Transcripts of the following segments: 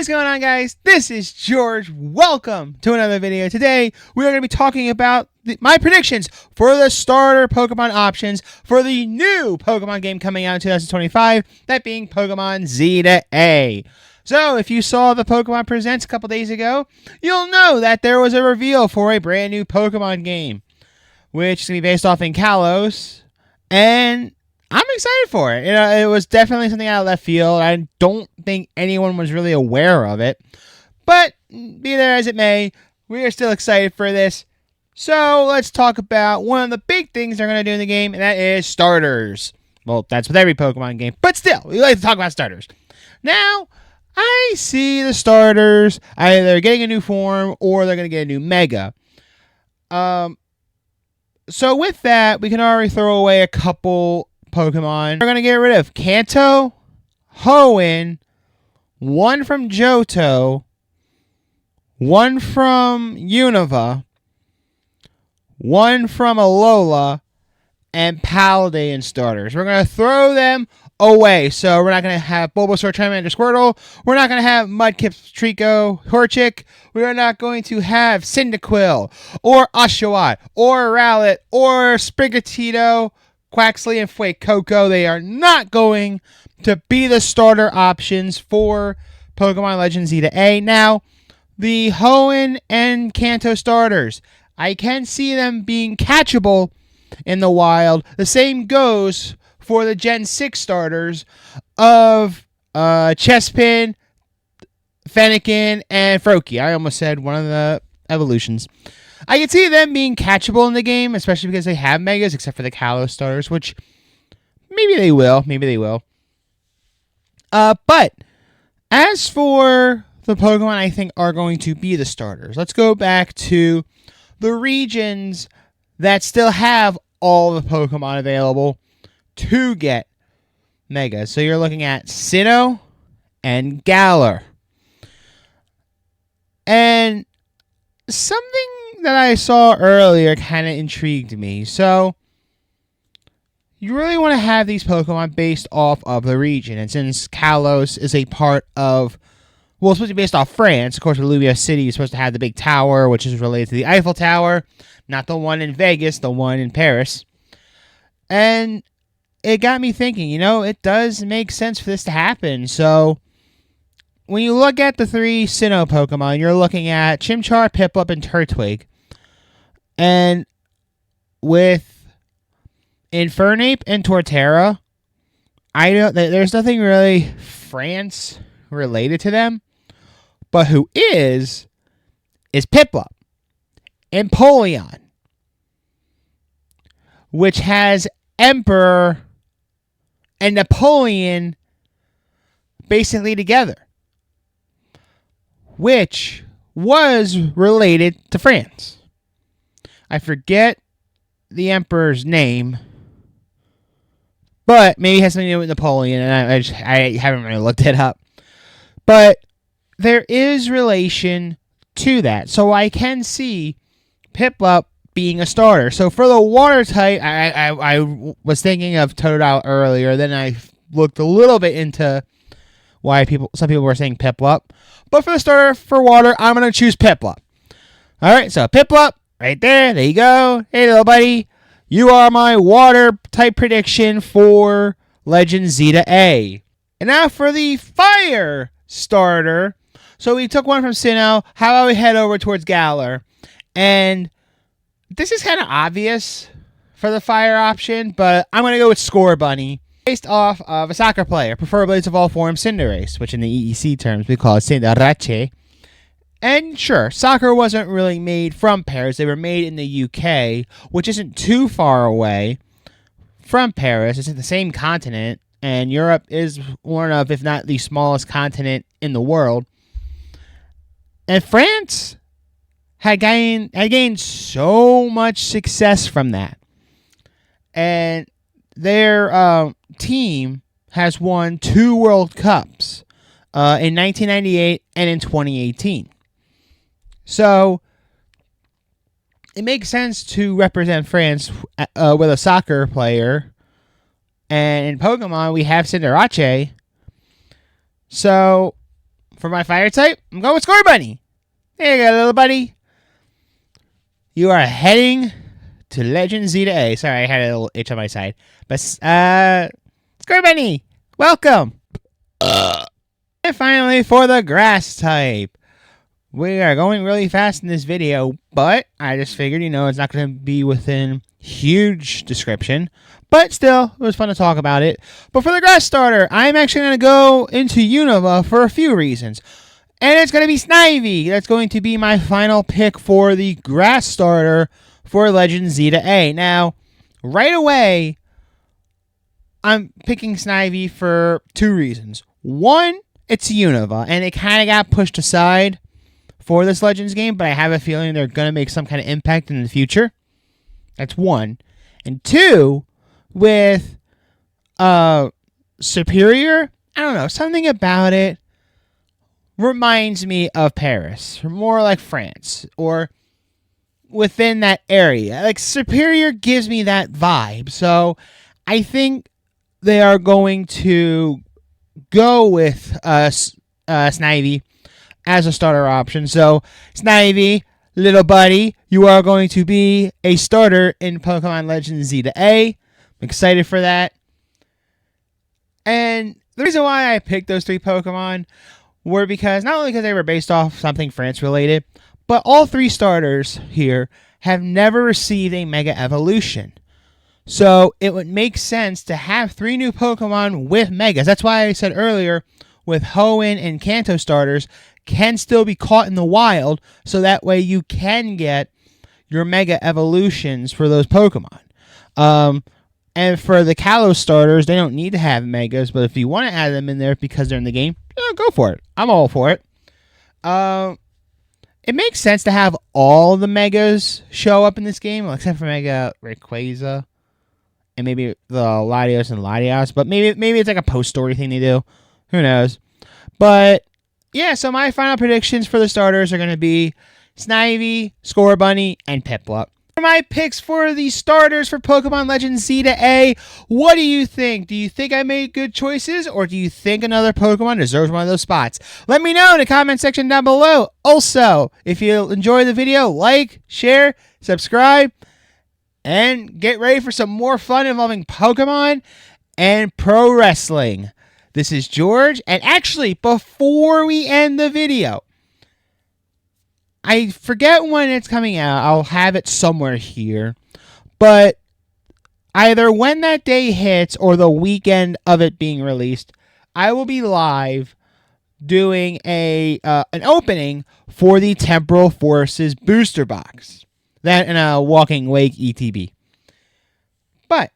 What is going on, guys? This is George. Welcome to another video. Today, we are going to be talking about my predictions for the starter Pokemon options for the new Pokemon game coming out in 2025, that being Pokemon Z to A. So, if you saw the Pokemon Presents a couple days ago, you'll know that there was a reveal for a brand new Pokemon game, which is going to be based off in Kalos, and I'm excited for it. You know, it was definitely something out of left field. I don't think anyone was really aware of it. But be there as it may, we are still excited for this. So let's talk about one of the big things they're going to do in the game, and that is starters. Well, that's with every Pokemon game, but still, we like to talk about starters. Now, I see the starters either getting a new form or they're going to get a new Mega. So with that, we can already throw away a couple Pokemon. We're going to get rid of Kanto, Hoenn, one from Johto, one from Unova, one from Alola, and Paldean starters. We're going to throw them away. So we're not going to have Bulbasaur, Charmander, Squirtle. We're not going to have Mudkip, Trico, Torchic. We are not going to have Cyndaquil, or Oshawott, or Rowlet, or Sprigatito, Quaxly, and Fuecoco. They are not going to be the starter options for Pokemon Legends Z to A. Now, the Hoenn and Kanto starters, I can see them being catchable in the wild. The same goes for the Gen 6 starters of Chespin, Fennekin, and Froakie. I almost said one of the evolutions. I can see them being catchable in the game, especially because they have Megas, except for the Kalos starters, which maybe they will. Maybe they will. But as for the Pokemon I think are going to be the starters, let's go back to the regions that still have all the Pokemon available to get Megas. So you're looking at Sinnoh and Galar. And something that I saw earlier kind of intrigued me. So you really want to have these Pokemon based off of the region. And since Kalos is a part of, well, it's supposed to be based off France. Of course, Illumia City is supposed to have the big tower, which is related to the Eiffel Tower. Not the one in Vegas, the one in Paris. And it got me thinking, you know, it does make sense for this to happen. So when you look at the three Sinnoh Pokemon, you're looking at Chimchar, Piplup, and Turtwig. And with Infernape and Torterra, there's nothing really France related to them. But who is Piplup. Empoleon, which has Emperor and Napoleon basically together, which was related to France. I forget the Emperor's name, but maybe it has something to do with Napoleon, and I haven't really looked it up. But there is relation to that, so I can see Piplup being a starter. So for the water type, I was thinking of Totodile earlier. Then I looked a little bit into why some people were saying Piplup. But for the starter for water, I'm going to choose Piplup. All right, so Piplup right there. There you go. Hey, little buddy. You are my water type prediction for Legends Z to A. And now for the fire starter. So we took one from Sinnoh. How about we head over towards Galar? And this is kind of obvious for the fire option, but I'm going to go with Scorbunny, based off of a soccer player, preferably it's of all forms Cinderace, which in the EEC terms we call it Cinderace. And sure, soccer wasn't really made from Paris. They were made in the UK, which isn't too far away from Paris. It's in the same continent, and Europe is one of, if not the smallest continent in the world. And France had gained so much success from that. And their team has won 2 World Cups in 1998 and in 2018. So it makes sense to represent France with a soccer player. And in Pokemon, we have Cinderace. So For my fire type, I'm going with Scorbunny. There you go, little buddy. You are heading to Legend Z to A. Sorry, I had a little itch on my side. But, Scorbunny, welcome. And finally, for the grass type. We are going really fast in this video, but I just figured, it's not going to be within huge description. But still, it was fun to talk about it. But for the grass starter, I'm actually going to go into Unova for a few reasons. And it's going to be Snivy. That's going to be my final pick for the grass starter for Legend Z to A. Now, right away, I'm picking Snivy for two reasons. One, it's Unova, and it kind of got pushed aside for this Legends game, but I have a feeling they're going to make some kind of impact in the future. That's one. And two, with Superior, I don't know, something about it reminds me of Paris, or more like France, or within that area. Like, Superior gives me that vibe, so I think they are going to go with Snivy as a starter option. So, Snivy, little buddy, you are going to be a starter in Pokemon Legends Z to A. I'm excited for that. And the reason why I picked those three Pokemon were because, not only because they were based off something France related, but all three starters here have never received a Mega Evolution. So it would make sense to have three new Pokemon with Megas. That's why I said earlier, with Hoenn and Kanto starters, can still be caught in the wild, so that way you can get your Mega Evolutions for those Pokemon. And for the Kalos starters, they don't need to have Megas, but if you want to add them in there because they're in the game, go for it. I'm all for it. It makes sense to have all the Megas show up in this game, except for Mega Rayquaza and maybe the Latios and Latias, but maybe it's like a post-story thing they do. Who knows? But yeah, so my final predictions for the starters are going to be Snivy, Scorbunny, and Piplup. For my picks for the starters for Pokemon Legends Z to A, what do you think? Do you think I made good choices, or do you think another Pokemon deserves one of those spots? Let me know in the comment section down below. Also, if you enjoy the video, like, share, subscribe, and get ready for some more fun involving Pokemon and pro wrestling. This is George, and actually, before we end the video, I forget when it's coming out. I'll have it somewhere here. But either when that day hits or the weekend of it being released, I will be live doing an opening for the Temporal Forces booster box. That and a Walking Wake ETB. But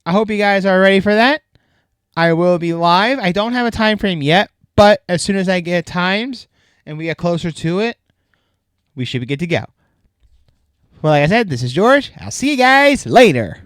I hope you guys are ready for that. I will be live. I don't have a time frame yet, but as soon as I get times and we get closer to it, we should be good to go. Well, like I said, this is George. I'll see you guys later.